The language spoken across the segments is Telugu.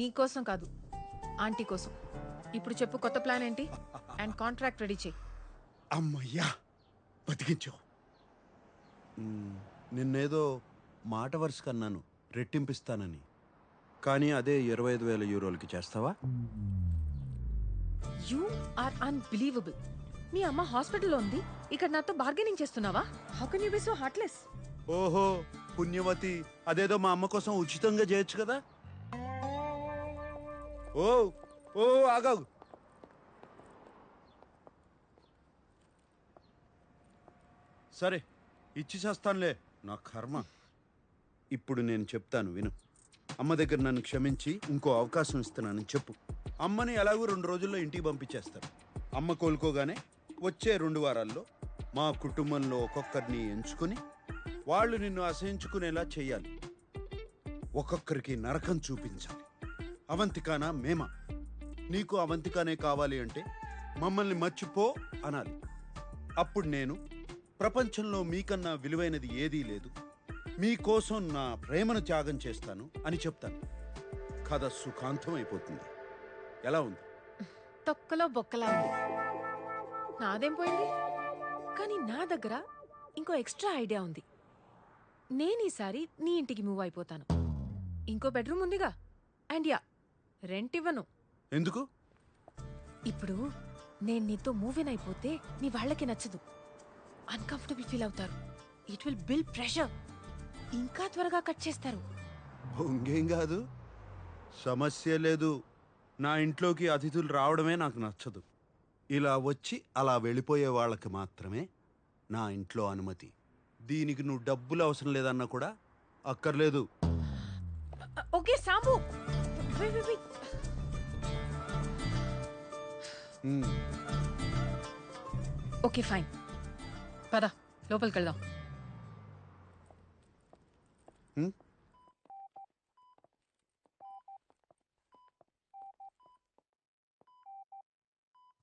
నీకోసం కాదు, ఆంటీ కోసం. ఇప్పుడు చెప్పు, కొత్త ప్లాన్ ఏంటి? అండ్ కాంట్రాక్ట్ రెడీ చేయి. అమ్మయ్యా, బతికించావు. నిన్నేదో మాట వరుస కన్నాను రెట్టింపిస్తానని, కానీ అదే 25,000 యూరోలకి చేస్తావా? You are unbelievable. మీ అమ్మ హాస్పిటల్లో ఉంది, ఇక్కడ నాతో బార్గెనింగ్ చేస్తున్నావా? How can you be so heartless? ఓహో పుణ్యవతి, అదేదో మా అమ్మ కోసం ఉచితంగా చేయొచ్చు కదా. ఓ ఓ ఆగాగు. సరే ఇచ్చి చేస్తానులే, నా కర్మ. ఇప్పుడు నేను చెప్తాను విను. అమ్మ దగ్గర నన్ను క్షమించి ఇంకో అవకాశం ఇస్తున్నానని చెప్పు. అమ్మని ఎలాగో 2 రోజుల్లో ఇంటికి పంపించేస్తారు. అమ్మ కోలుకోగానే వచ్చే 2 వారాల్లో మా కుటుంబంలో ఒక్కొక్కరిని ఎంచుకొని వాళ్ళు నిన్ను అసహించుకునేలా చెయ్యాలి. ఒక్కొక్కరికి నరకం చూపించాలి. అవంతికానా మేమా? నీకు అవంతికానే కావాలి అంటే మమ్మల్ని మర్చిపో అనాలి. అప్పుడు నేను ప్రపంచంలో మీకన్నా విలువైనది ఏదీ లేదు, మీకోసం నా ప్రేమను త్యాగం చేస్తాను అని చెప్తాను. కథ సుఖాంతం అయిపోతుంది. ఎలా ఉంది? తొక్కలో బొక్కలా ఉంది. నాదేం పోయింది? కానీ నా దగ్గర ఇంకో ఎక్స్ట్రా ఐడియా ఉంది. నేను ఈసారి నీ ఇంటికి మూవ్ అయిపోతాను. ఇంకో బెడ్రూమ్ ఉందిగా. అండ్ యా, రెంట్ ఇవ్వను. ఎందుకు? ఇప్పుడు నేను నీతో మూవ్ ఇన్ అయిపోతే నీ వాళ్ళకి నచ్చదు, అన్కంఫర్టబుల్ ఫీల్ అవుతారు. It will build pressure. ఇంకా త్వరగా కట్ చేస్తారు. ఇంకేం కాదు, సమస్య లేదు. నా ఇంట్లోకి అతిథులు రావడమే నాకు నచ్చదు. ఇలా వచ్చి అలా వెళ్ళిపోయే వాళ్ళకి మాత్రమే నా ఇంట్లో అనుమతి. దీనికి నువ్వు డబ్బులు అవసరం లేదన్నా కూడా అక్కర్లేదు. ఓకే సాంబు, ఓకే ఫైన్, పద లోపలికి వెళ్దాం.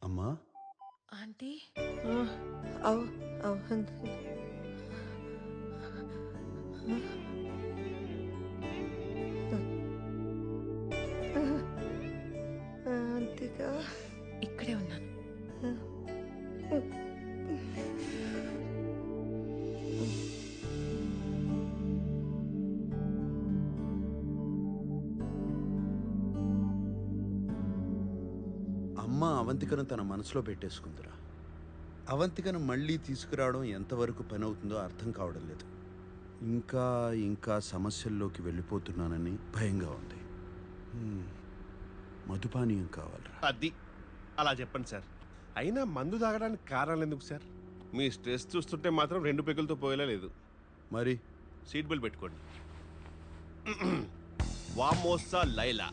అమ్మా, ఆంటీ. అంతికా, ఇక్కడే ఉన్నాను. అమ్మ అవంతికను తన మనసులో పెట్టేసుకుందిరా. అవంతికను మళ్ళీ తీసుకురావడం ఎంతవరకు పని అవుతుందో అర్థం కావడం లేదు. ఇంకా ఇంకా సమస్యల్లోకి వెళ్ళిపోతున్నానని భయంగా ఉంది. మధుపానీయం కావాలరా. అది అలా చెప్పండి సార్. అయినా మందు తాగడానికి కారణాలు ఎందుకు సార్? మీ స్ట్రెస్ చూస్తుంటే మాత్రం 2 పెగులతో పోయేలా లేదు. మరి సీట్ బెల్ట్ పెట్టుకోండి. వామోసా లైలా.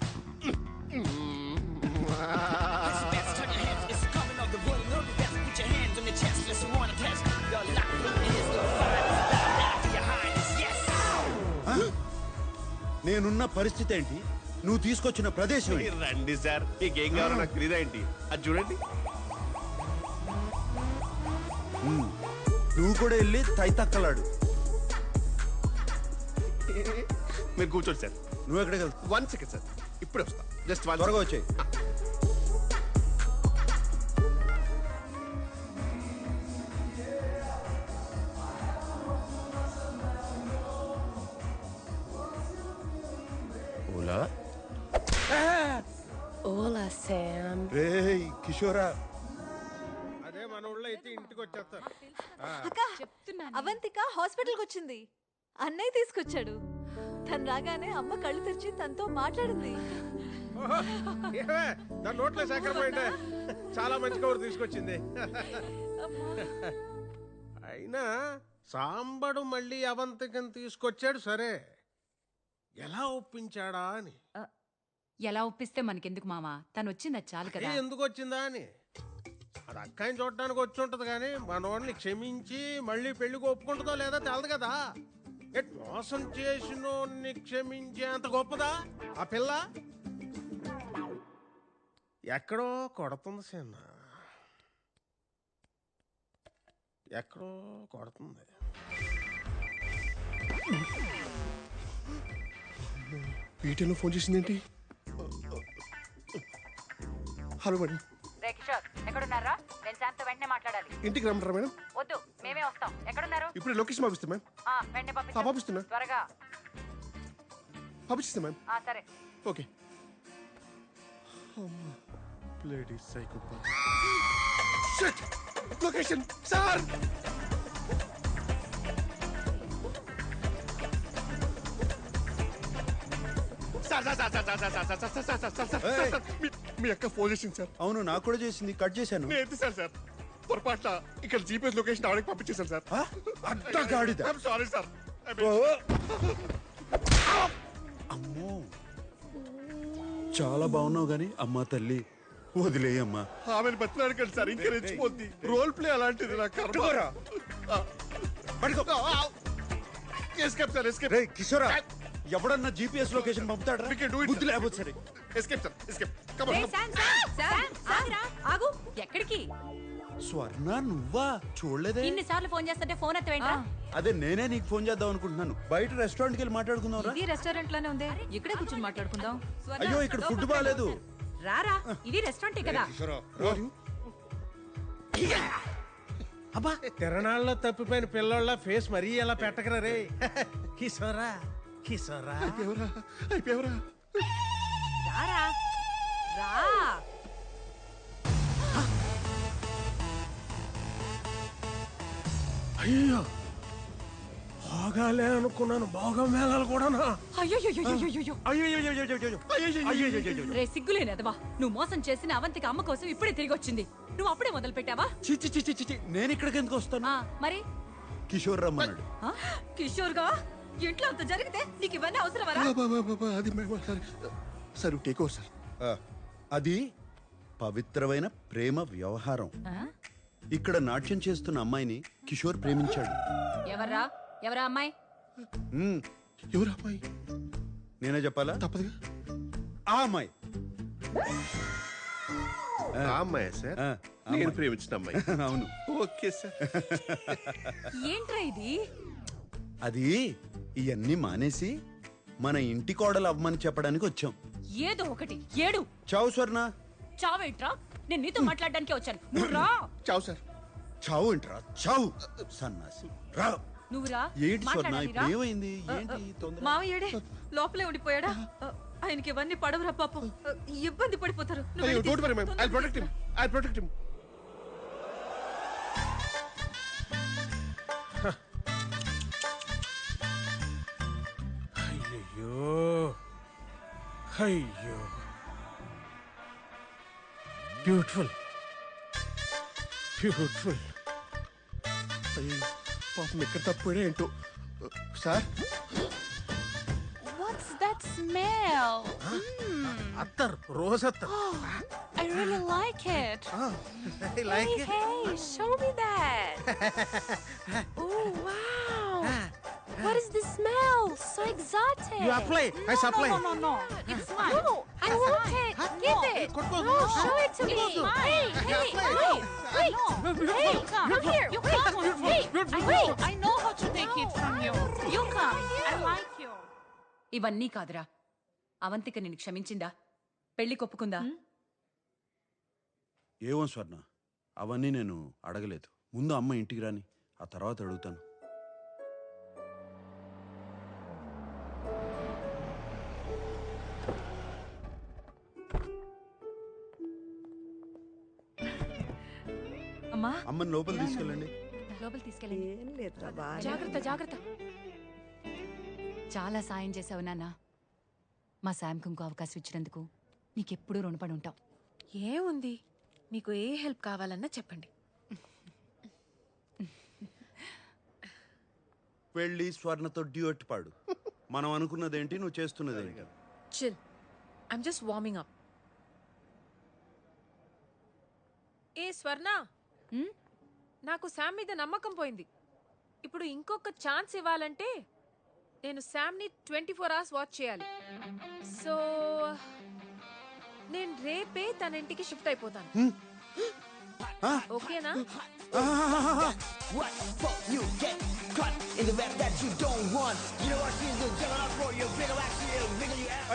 నేనున్న పరిస్థితి ఏంటి, నువ్వు తీసుకొచ్చిన ప్రదేశం ఏంటి? రండి సార్, మీకేం కావాలో నాకు తెలియదా ఏంటి? అది చూడండి. నువ్వు కూడా వెళ్ళి తైతక్కలాడు. మీరు కూర్చోండి సార్. నువ్వు ఎక్కడికి వెళ్తావు? 1 సెకండ్ సార్, ఇప్పుడే వస్తా. జస్ట్ త్వరగా వచ్చాయి. ఓలా ఓలా శామ్. రేయ్ కిషోరా, అదే మన ఊళ్ళో అయితే ఇంటికి వచ్చేస్తారు. అవంతిక హాస్పిటల్కి వచ్చింది. అన్నయ్య తీసుకొచ్చాడు. తను రాగానే అమ్మ కళ్ళు తెరిచి తనతో మాట్లాడింది. దాని నోట్లో సేకరమైందే. చాలా మంచి కబురు తీసుకొచ్చింది. అయినా సాంబడు మళ్ళీ అవంతికను తీసుకొచ్చాడు సరే, ఎలా ఒప్పించాడా అని. ఎలా ఒప్పిస్తే మనకెందుకు మావా, తను వచ్చింది చాలు కదా. ఎందుకు వచ్చిందా అని అది అక్కాయిని చూడటానికి వచ్చి ఉంటది కానీ మనోడిని క్షమించి మళ్ళీ పెళ్లికి ఒప్పుకుంటుందో లేదా తెలదు కదా. మోసం చేసినోడిని క్షమించే అంత గొప్పదా ఆ పిల్ల? ఎక్కడో కొడుతుంది సిన్న, ఎక్కడో కొడుతుంది. పీటీలో ఫోన్ చేసిందేంటి? Hello madam. రే కిషోర్ ఎక్కడున్నారా? నేను శాంత్ వెంటనే మాట్లాడాలి. ఇంటికి రమ్మంటారా మేడం? వద్దు, మేమే వస్తాం. ఎక్కడున్నారు? ఇప్పుడు లొకేషన్ పంపిస్తాం మ్యామ్. వెంటనే పంపిస్తున్నా. త్వరగా. పంపిస్తాం మ్యామ్. సరే. Okay. Bloody psychopath. Shit! Location sir. మీ అక్క ఫోన్ చేసింది సార్. అవును, నాకు కూడా చేసింది, కట్ చేశాను. నేను ఎత్తిసాను సార్. పొరపాట్ల ఇక్కడ జీపీఎస్ లొకేషన్ ఆవిడకి పంపించేశాను సార్. అడ్డగాడిద. Sorry sir. అమ్మో, చాలా బాగున్నావు గాని అమ్మా తల్లి వదిలేయమ్మా. ఆమెను బతిలాడకండి సార్, ఇంకా రెచ్చిపోద్ది. రోల్ ప్లే అలాంటిది. నా కర్మ. Escape sir, escape. రేయ్ కిషోరా, ఎవడన్నా జీపీఎస్ లొకేషన్ పంపుతాడా? బుద్ధి లేకపోతే సరే. Escape sir, escape. Come ray on. Shanth, Shanth, ఆగురా, ఆగు. ఎక్కడికి? స్వర్ణ నువ్వా? చూడలేదే. ఇన్నిసార్లు ఫోన్ చేస్తుంటే ఫోన్ ఎత్తవేంట్రా? అదే నేనే నీకు ఫోన్ చేద్దాం అనుకుంటున్నాను. బయట రెస్టారెంట్కి వెళ్ళి మాట్లాడుకుందాం రా. ఇది రెస్టారెంట్ లోనే ఉంది, ఇక్కడే కూర్చొని మాట్లాడుకుందాం. అయ్యో, ఇక్కడ ఫుడ్ బాగాలేదు. రారా, ఇది రెస్టారెంటే కదా. అబ్బా, తిరణాల్లో తప్పిపోయిన పిల్లోళ్ళ ఫేస్ మరీ ఎలా పెట్టకరా రే. కిషోరా, కిషోరా. అయిపోయావరా? రారా, రా. అయ్యో, బాగాలే అనుకున్నాను. బాగా మేళాలు కూడానా? అయ్యో, రే సిగ్గులేనదవా, నువ్వు మోసం చేసిన అవంతికి అమ్మ కోసం ఇప్పుడే తిరిగి వచ్చింది. నువ్వు అప్పుడే మొదలు పెట్టావా? చిచ్చి చిచ్చి చిచ్చి, నేను ఇక్కడికి ఎందుకు వస్తాను? మరి కిషోర్ రమ్మన్నాడు. కిషోర్ గా ఇంట్లో అంత జరిగితే నీకు ఇవన్నీ అవసరమా? అది సార్ టేక్ ఓవర్ సార్. అది పవిత్రమైన ప్రేమ వ్యవహారం. ఇక్కడ నాట్యం చేస్తున్న అమ్మాయిని కిషోర్ ప్రేమించాడు. ఎవరా అమ్మాయి? ఎవరు అమ్మాయి? నేనే చెప్పాలా? తప్పదుగా. ఆ అమ్మాయి. ఆ అమ్మాయి సార్. ఆ, నేను ప్రేమించిన అమ్మాయి. అవును. Okay sir. ఏంట్రా ఇది? అది ఇవన్నీ మానేసి మన ఇంటి కోడలు అవ్వమని చెప్పడానికి వచ్చాం. ఏదో ఒకటి ఏడు. చావు స్వర్ణ. చావేంట్రా? నేను నీతో మాట్లాడడానికే వచ్చాను. నువ్వు రా. చావు సార్. చావు ఏంట్రా? చావు సన్నాసి. రా. నువ్వు రా. ఏంటి స్వర్ణ, ఇప్పుడు ఏమైంది? ఏంటి తొందర? మావయ్యడే లోపలే ఉండిపోయాడా? ఆయనకి ఇవన్నీ పడవరా పాపం, ఇబ్బంది పడిపోతారు. నువ్వు అయ్యో, వెళ్ళి don't worry ma'am. I protect him. I protect him. అయ్యో, అయ్యో, బ్యూటిఫుల్, బ్యూటిఫుల్. అయ్యో పాపం ఎక్కడ తప్పిపోయినా ఏంటో. Sir, What's that smell? అత్తర్, రోజ్ అత్తర్. I really like it. Like Hey, show me that. Oh, wow. What is the smell? So exotic. You apply. I supply. No. It's mine. No, I want it. Give it. No, show it to me. Hey, wait. Hey, come here. You come. Hey, wait. I know how to take it from you. You come. I like you. ఇవన్నీ కాదురా. అవంతిక నిన్ను క్షమించిందా? పెళ్లి కొప్పుకుందా? ఏమో స్వర్ణ, అవన్నీ నేను అడగలేదు. ముందు అమ్మ ఇంటికి రాని, ఆ తర్వాత అడుగుతాను. అమ్మా, అమ్మని లోపల తీసుకెళ్ళండి. లోపల తీసుకెళ్ళండి. ఏం లేదురా బాగా. జాగ్రత్త, జాగ్రత్త. చాలా సాయం చేసావు నాన్న. మా శాంకు ఇంకో అవకాశం ఇచ్చినందుకు నీకెప్పుడూ రుణపడి ఉంటాం. ఏముంది, మీకు ఏ హెల్ప్ కావాలన్నా చెప్పండి. వెళ్ళి స్వర్ణతో డ్యూట్ పాడు. మనం అనుకున్నదేంటి, నువ్వు చేస్తున్నదేంటి? Chill, I'm just warming up. ఏ స్వర్ణ, నాకు శామ్ మీద నమ్మకం పోయింది. ఇప్పుడు ఇంకొక ఛాన్స్ ఇవ్వాలంటే నేను శామ్ని 24 hours వాచ్ చేయాలి. సో నేను రేపే తన ఇంటికి షిఫ్ట్ అయిపోతాను. ఓకేనా?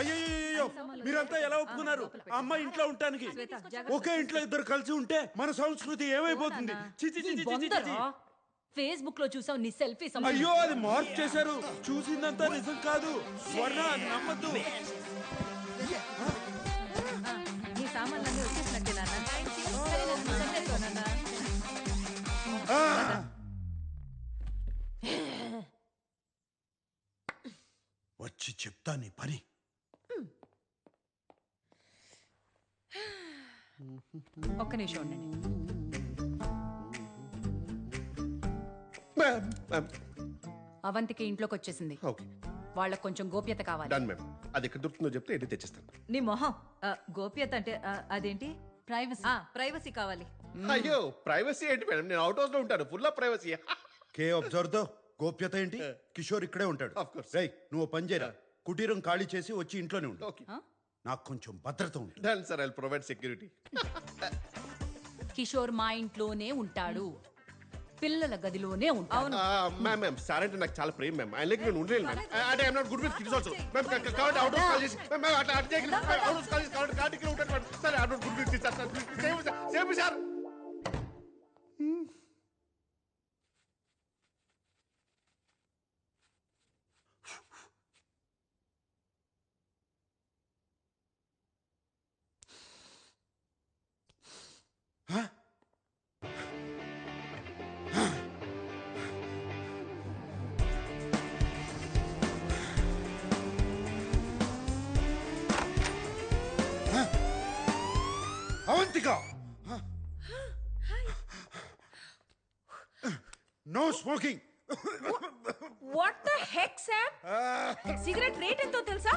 అయ్యో, మీరంతా ఎలా ఒప్పుకున్నారు ఆ అమ్మాయి ఇంట్లో ఉండటానికి? ఒకే ఇంట్లో ఇద్దరు కలిసి ఉంటే మన సంస్కృతి ఏమైపోతుంది? చి, చి, చి, చి, చి, చి, చి. ఫేస్బుక్ లో చూసావు నీ సెల్ఫీ అయ్యో అది మార్క్ చేశారు. చూసిందంతా నిజం కాదు. స్వర్ణ అది నమ్మద్దు. నీ సామాన్లన్నీ వచ్చేసినట్టే నాన్న. సరే నాన్న, నువ్వు సర్దేసుకో నాన్న. ఆ! వచ్చి చెప్తా నీ పని. ఒక్క నిమిషం ఉండండి. అవంతికి ఇంట్లోకి వచ్చేసింది. ఓకే వాళ్ళకి కొంచెం గోప్యత కావాలి. Done ma'am. అది ఎక్కడ దొరుకుతుందో చెప్తే ఎన్ని తెచ్చిస్తాను. నీ మొహం గోప్యత అంటే అదేంటి? ప్రైవసీ. ప్రైవసీ కావాలి. అయ్యో ప్రైవసీ ఏంటి మేడం, నేను అవుట్ హౌస్ లో ఉంటాను, ఫుల్ ఆఫ్ ప్రైవసీ. కే అబ్జర్వ్ దో గోప్యత ఏంటి? కిషోర్ ఇక్కడే ఉంటాడు. Of course. రేయ్ నువ్వు ఓ పని చేయరా, కుటీరం ఖాళీ చేసి వచ్చి ఇంట్లోనే ఉండు. ఓకే నాకు కొంచెం భద్రత ఉంటుంది. Done sir, I provide security. Kishore మా ఇంట్లోనే ఉంటాడు, పిల్లల గదిలోనే ఉంటాడు. మ్యామ్ మ్యామ్ సార్ అంటే నాకు చాలా ప్రేమ మ్యామ్. ఆయన లైక్ నేను ఉండలేను మ్యామ్. అంటే I'm not good with kids also ma'am. కాబట్టి అవుట్ హౌస్ కాల్ చేసి మ్యామ్ అట్లా అట్లా చేయకండి. అవుట్ హౌస్ కాల్ చేసి కాబట్టి కార్డ్ ఇక్కడ ఉంటాను ma'am. Sir I'm not good with kids sir. Same sir. Avantika no smoking. What the heck Sam? Cigarette rate ఎంతో తెలుసా?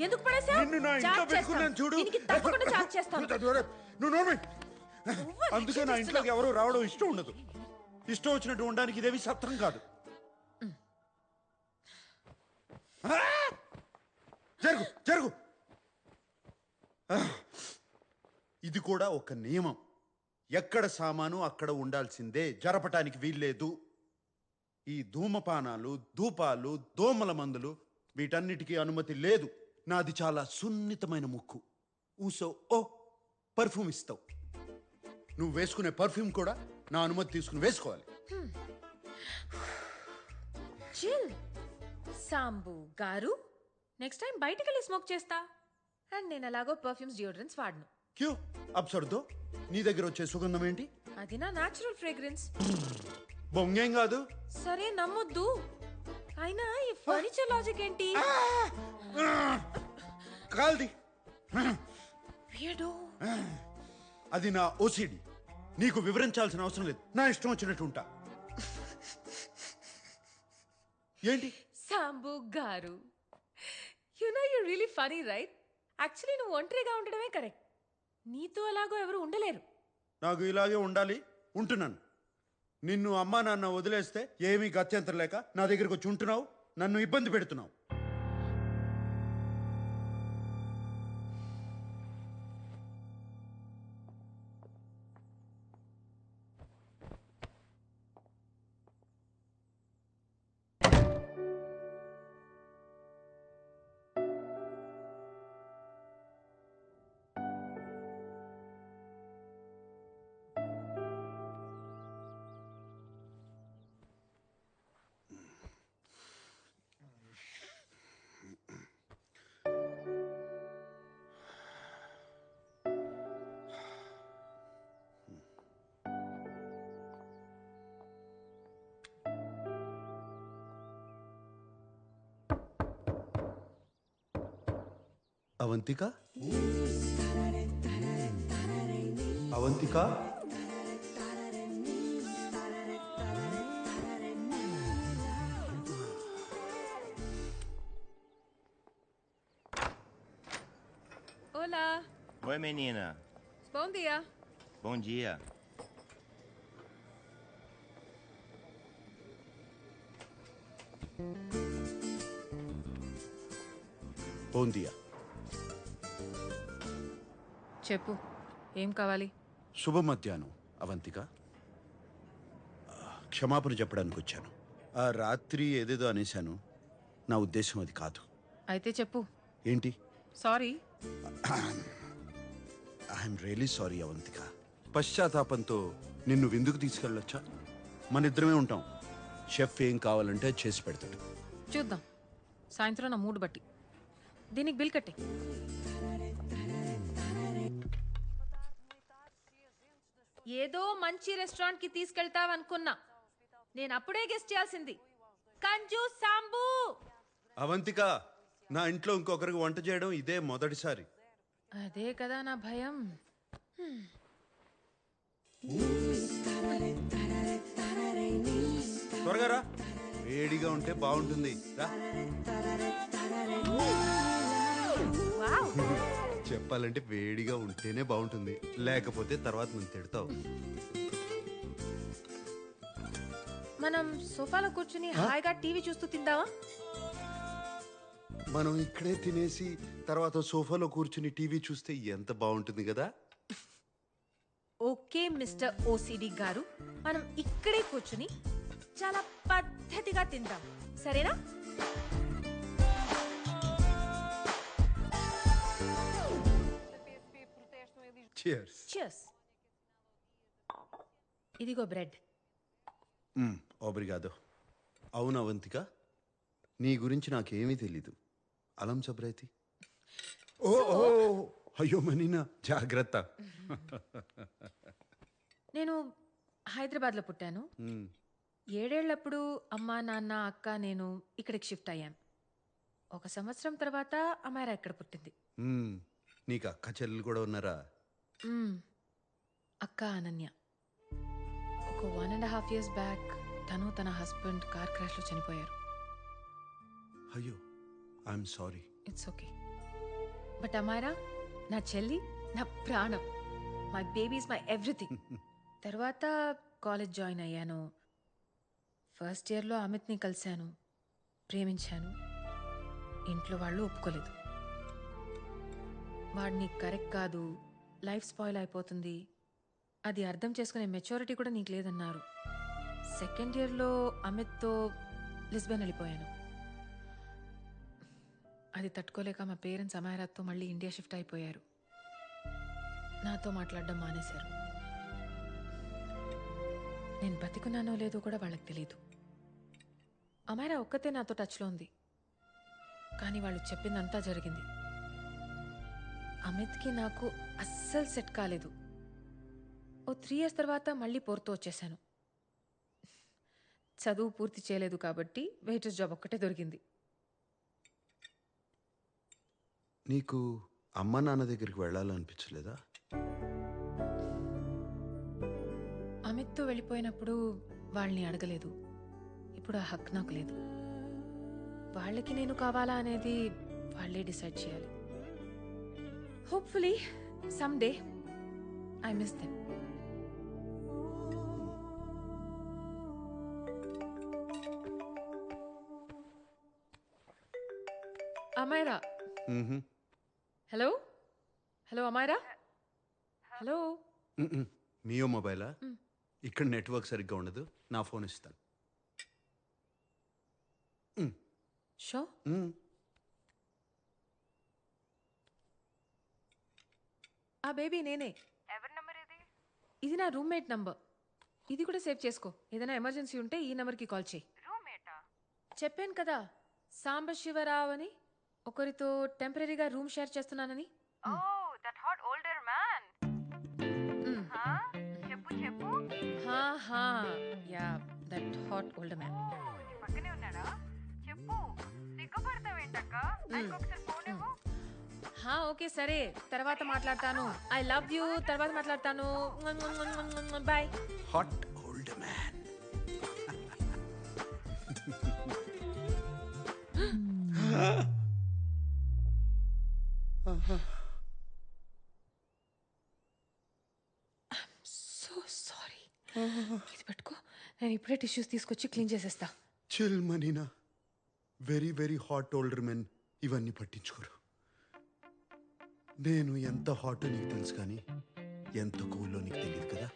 ఎందుకు పడేసా? నిన్ను నా ఇంట్లో పెట్టుకున్నాను చూడు. తప్పకుండా చార్జ్ చేస్తాను. నువ్వు నోర్మై. అందుకే నా ఇంట్లోకి ఎవరు రావడం ఇష్టం ఉండదు. ఇష్టం వచ్చినట్టు ఉండడానికి ఇదేవి సత్రం కాదు. జరుగు జరుగు. ఇది కూడా ఒక నియమం. ఎక్కడ సామాను అక్కడ ఉండాల్సిందే, జరపటానికి వీల్లేదు. ఈ ధూమపానాలు, ధూపాలు, దోమల మందులు వీటన్నిటికీ అనుమతి లేదు. నాది చాలా సున్నితమైన ముక్కు. ఊసో ఓ పర్ఫ్యూమ్ ఇస్తావు. నువ్వు వేసుకునే పర్ఫ్యూమ్ కూడా నా అనుమతి తీసుకుని వేసుకోవాలి. చిల్ సాంబు గారు, నెక్స్ట్ టైం బయటికి వెళ్ళి స్మోక్ చేస్తా. అండ్ నేను అలాగో పర్ఫ్యూమ్స్ డియోడ్రెంట్స్ వాడను. క్యూ అబ్సర్దో, నీ దగ్గర వచ్చే సుగంధం ఏంటి? అది నా న్యాచురల్ ఫ్రేగ్రెన్స్. బొంగేం కాదు. సరే నమ్మొద్దు, అయినా ఈ ఫర్నిచర్ లాజిక్ ఏంటి? కాల్ది. Weirdo. అది నా ఓసిడి. నీకు వివరించాల్సిన అవసరం లేదు. నా ఇష్టం వచ్చినట్టు ఉంటా. ఏంటి సాంబు గారు, you know you really funny right? Actually నువ్వు ఒంటరిగా ఉండడమే కరెక్ట్. నీతో అలాగో ఎవరు ఉండలేరు. నాకు ఇలాగే ఉండాలి, ఉంటున్నాను. నిన్ను అమ్మా నాన్న వదిలేస్తే ఏమీ గత్యంతరం లేక నా దగ్గరికి వచ్చి ఉంటున్నావు, నన్ను ఇబ్బంది పెడుతున్నావు. Avantika, Avantika, Olá, Oi, menina. bom dia. Bom dia. బోందియా. చెప్పు, ఏం కావాలి? శుభ మధ్యాహ్నం అవంతిక. క్షమాపణ చెప్పడానికి వచ్చాను. ఆ రాత్రి ఏదేదో అనేశాను, నా ఉద్దేశం అది కాదు. అయితే చెప్పు. ఏంటి? Sorry. I'm really sorry Avantika. పశ్చాత్తాపంతో నిన్ను విందుకు తీసుకెళ్ళొచ్చా? మన ఇద్దరమే ఉంటాం. షెఫ్ ఏం కావాలంటే అది చేసి పెడతాడు. చూద్దాం సాయంత్రం నా మూడు బట్టి. దీనికి బిల్ కట్టే. ఏదో మంచి రెస్టారెంట్ కి తీసుకెళ్తావనుకున్నా, నేను అప్పుడే గెస్ట్ చేయాల్సింది. కంజు సాంబు. అవంతిక, నా ఇంట్లో ఇంకొకరికి వంట చేయడం ఇదే మొదటిసారి. అదే కదా నా భయం. త్వరగా రా, వేడిగా ఉంటే బాగుంటుంది. రా. చెప్పాలంటే వేడిగా ఉంటేనే బాగుంటుంది, లేకపోతే తర్వాత నన్ను తిడతావు. మనం సోఫాలో కూర్చుని హాయిగా టీవీ చూస్తూ తిందావా? మనం ఇక్కడే తినేసి తర్వాత సోఫాలో కూర్చుని టీవీ చూస్తే ఎంత బాగుంటుంది కదా. ఓకే మిస్టర్ ఓసిడి గారు, మనం ఇక్కడే కూర్చుని చాలా పద్ధతిగా తిందాం, సరేనా? Cheers. Cheers. ఇదిగో బ్రెడ్. ఓబ్రిగాదో. అవును అవంతిక, నీ గురించి నాకేమీ తెలీదు. అలం సబ్రైతి. ఓ అయ్యో మనీనా, జాగ్రత్త. నేను హైదరాబాద్లో పుట్టాను. 7 ఏళ్లప్పుడు అమ్మ నాన్న అక్క నేను ఇక్కడికి షిఫ్ట్ అయ్యాను. 1 సంవత్సరం తర్వాత అమ్మాయిరా ఇక్కడ పుట్టింది. నీకు అక్క చెల్లెలు కూడా ఉన్నారా? అక్క అనన్య. ఒక 1.5 years బ్యాక్ తను తన హస్బెండ్ కార్ క్రాష్లో చనిపోయారు. అయ్యో, I'm sorry. It's okay. But అమ్మాయిరా నా చెల్లి, నా ప్రాణం. My baby is my everything. తర్వాత కాలేజ్ జాయిన్ అయ్యాను. ఫస్ట్ ఇయర్లో అమిత్ని కలిశాను, ప్రేమించాను. ఇంట్లో వాళ్ళు ఒప్పుకోలేదు. వాడిని కరెక్ట్ కాదు, లైఫ్ స్పాయిల్ అయిపోతుంది, అది అర్థం చేసుకునే మెచ్యూరిటీ కూడా నీకు లేదన్నారు. సెకండ్ ఇయర్లో అమిత్తో లిస్బన్ వెళ్ళిపోయాను. అది తట్టుకోలేక మా పేరెంట్స్ అమాయరాత్తో మళ్ళీ ఇండియా షిఫ్ట్ అయిపోయారు. నాతో మాట్లాడడం మానేశారు. నేను బతికున్నానో లేదో కూడా వాళ్ళకి తెలీదు. అమాయరా ఒక్కతే నాతో టచ్లో ఉంది, కానీ వాళ్ళు చెప్పిందంతా జరిగింది. అమిత్కి నాకు అస్సలు సెట్ కాలేదు. ఓ 3 years తర్వాత మళ్ళీ పోర్తో వచ్చేసాను. చదువు పూర్తి చేయలేదు కాబట్టి వెయిటర్స్ జాబ్ ఒక్కటే దొరికింది. నీకు అమ్మ నాన్న దగ్గరికి వెళ్ళాలనిపించలేదా? అమిత్తో వెళ్ళిపోయినప్పుడు వాళ్ళని అడగలేదు. ఇప్పుడు ఆ హక్కు నాకు లేదు. వాళ్ళకి నేను కావాలా అనేది వాళ్ళే డిసైడ్ చేయాలి. Hopefully someday I miss them. Amaira. Hello hello Amaira. Hello. మియో మొబైలా? ఇక్కడ నెట్వర్క్ సరిగ్గా ఉండదు, నా ఫోన్ ఇస్తాను. షో. ఆ బేబీ నేనే. ఎవరి నంబర్ ఇది? ఇది నా రూమ్మేట్ నంబర్. ఇది కూడా సేవ్ చేసుకో. ఏదైనా ఎమర్జెన్సీ ఉంటే ఈ నెంబర్కి కాల్ చేయి. రూమ్మేటా? చెప్పాను కదా సాంబశివరావు అని, ఒకరితో టెంపరీగా రూమ్ షేర్ చేస్తున్నానని. Oh that hot older man. హా చెప్పు చెప్పు. హా హా yeah that hot older man. నీ పక్కనే ఉన్నాడా? చెప్పు. సిగ్గుపడతావేంటక్క? నాకు ఒకసారి ఫోన్ ఇవ్వు. హా ఓకే సరే, తర్వాత మాట్లాడతాను. I love you. తర్వాత మాట్లాడతాను. Bye. Hot old man. So sorry. ఇది పట్టుకో, నేను ఇప్పుడే టిష్యూస్ తీసుకొచ్చి క్లీన్ చేసేస్తా. చిల్ మనీనా. Very very hot older men ఇవన్నీ పట్టించుకోరు. నేను ఎంత హాట్ నీకు తెలుసు, కానీ ఎంత కూల్లో నీకు తెలియదు కదా.